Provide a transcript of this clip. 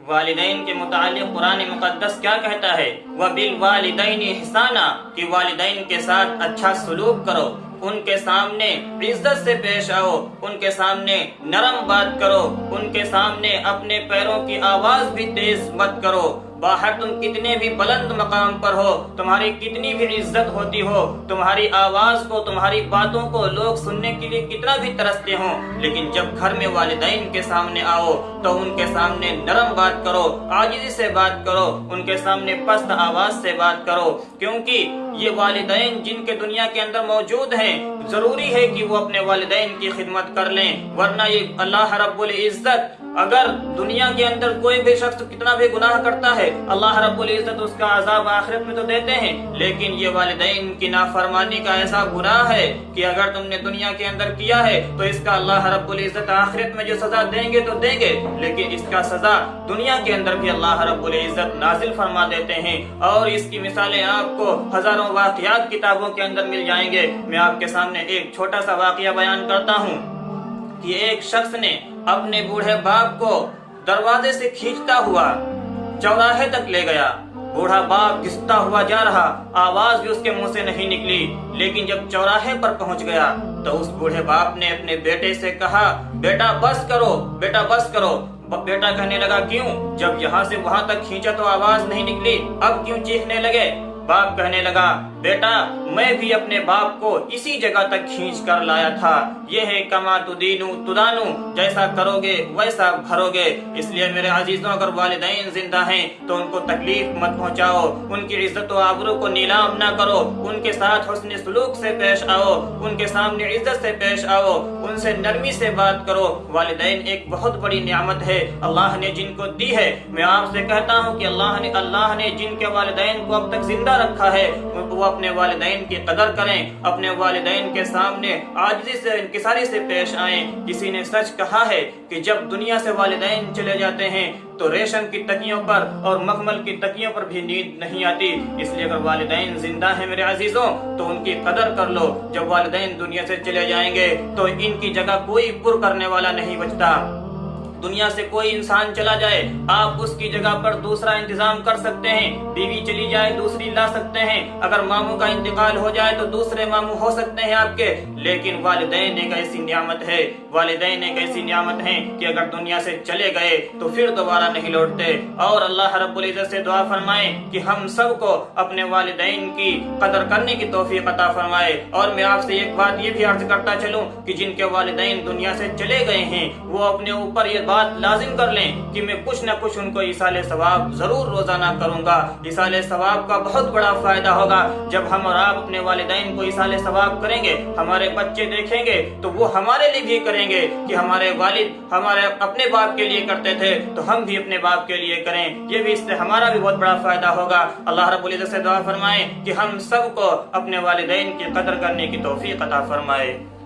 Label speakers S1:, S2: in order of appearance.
S1: والدین کے متعلق قرآن مقدس کیا کہتا ہے؟ وَبِالْوَالِدَيْنِ إِحْسَانًا، کہ والدین کے ساتھ اچھا سلوک کرو، ان کے سامنے عزت سے پیش آؤ، ان کے سامنے نرم بات کرو، ان کے سامنے اپنے پیروں کی آواز بھی تیز مت کرو۔ باہر تم کتنے بھی بلند مقام پر ہو، تمہاری کتنی بھی عزت ہوتی ہو، تمہاری آواز کو، تمہاری باتوں کو لوگ سننے کے لیے کتنا بھی ترستے ہوں، لیکن جب گھر میں والدین کے سامنے آؤ تو ان کے سامنے نرم بات کرو، عاجزی سے بات کرو، ان کے سامنے پست آواز سے بات کرو، کیونکہ یہ والدین جن کے دنیا کے اندر موجود ہیں، ضروری ہے کہ وہ اپنے والدین کی خدمت کر لیں، ورنہ یہ اللہ رب العزت اگر دنیا کے اندر کوئی بھی شخص کتنا بھی گناہ کرتا ہے، اللہ رب العزت اس کا عذاب آخرت میں تو دیتے ہیں، لیکن یہ والدین کی نافرمانی کا ایسا گناہ ہے کہ اگر تم نے دنیا کے اندر کیا ہے تو اس کا اللہ رب العزت آخرت میں جو سزا دیں گے تو دیں گے، لیکن اس کا سزا دنیا کے اندر بھی اللہ رب العزت نازل فرما دیتے ہیں، اور اس کی مثالیں آپ کو ہزاروں واقعات کتابوں کے اندر مل جائیں گے۔ میں آپ کے سامنے ایک چھوٹا سا واقعہ بیان کرتا ہوں کہ ایک شخص نے اپنے بوڑھے باپ کو دروازے سے کھینچتا ہوا چوراہے تک لے گیا۔ بوڑھا باپ گھستا ہوا جا رہا، آواز بھی اس کے منہ سے نہیں نکلی، لیکن جب چوراہے پر پہنچ گیا تو اس بوڑھے باپ نے اپنے بیٹے سے کہا، بیٹا بس کرو، بیٹا بس کرو۔ بیٹا کہنے لگا، کیوں؟ جب یہاں سے وہاں تک کھینچا تو آواز نہیں نکلی، اب کیوں چیخنے لگے؟ باپ کہنے لگا، بیٹا میں بھی اپنے باپ کو اسی جگہ تک کھینچ کر لایا تھا، یہ ہے کما تدینو تدانو، جیسا کرو گے ویسا بھرو گے۔ اس لیے میرے عزیزوں، اگر والدین زندہ ہیں تو ان کو تکلیف مت پہنچاؤ، ان کی عزت و آبرو کو نیلام نہ کرو، ان کے ساتھ حسن سلوک سے پیش آؤ، ان کے سامنے عزت سے پیش آؤ، ان سے نرمی سے بات کرو۔ والدین ایک بہت بڑی نعمت ہے، اللہ نے جن کو دی ہے۔ میں آپ سے کہتا ہوں کہ اللہ نے جن کے والدین کو اب تک زندہ رکھا ہے، وہ اپنے والدین کی قدر کریں، اپنے والدین کے سامنے عاجزی سے، انکساری سے پیش آئیں۔ کسی نے سچ کہا ہے کہ جب دنیا سے والدین چلے جاتے ہیں تو ریشم کی تکیوں پر اور مخمل کی تکیوں پر بھی نیند نہیں آتی۔ اس لیے اگر والدین زندہ ہیں میرے عزیزوں تو ان کی قدر کر لو۔ جب والدین دنیا سے چلے جائیں گے تو ان کی جگہ کوئی پر کرنے والا نہیں بچتا۔ دنیا سے کوئی انسان چلا جائے، آپ اس کی جگہ پر دوسرا انتظام کر سکتے ہیں، بیوی چلی جائے دوسری لا سکتے ہیں، اگر ماموں کا انتقال ہو جائے تو دوسرے ماموں ہو سکتے ہیں آپ کے، لیکن والدین ایک ایسی نعمت ہے، والدین ایک ایسی نعمت ہے کہ اگر دنیا سے چلے گئے تو پھر دوبارہ نہیں لوٹتے۔ اور اللہ رب العزت سے دعا فرمائیں کہ ہم سب کو اپنے والدین کی قدر کرنے کی توفیق عطا فرمائے۔ اور میں آپ سے ایک بات یہ بھی عرض کرتا چلوں کہ جن کے والدین دنیا سے چلے گئے ہیں وہ اپنے اوپر یہ بات لازم کر لیں کہ میں کچھ نہ کچھ ان کو ایصال ثواب ضرور روزانہ کروں گا۔ ایصال ثواب کا بہت بڑا فائدہ ہوگا جب ہم اور آپ اپنے والدین کو ایصال ثواب کریں گے، ہمارے بچے دیکھیں گے تو وہ ہمارے لیے بھی کریں گے کہ ہمارے والد ہمارے اپنے باپ کے لیے کرتے تھے تو ہم بھی اپنے باپ کے لیے کریں، یہ بھی اس سے ہمارا بھی بہت بڑا فائدہ ہوگا۔ اللہ رب العزت سے دعا فرمائیں کہ ہم سب کو اپنے والدین کی قدر کرنے کی توفیق عطا فرمائے۔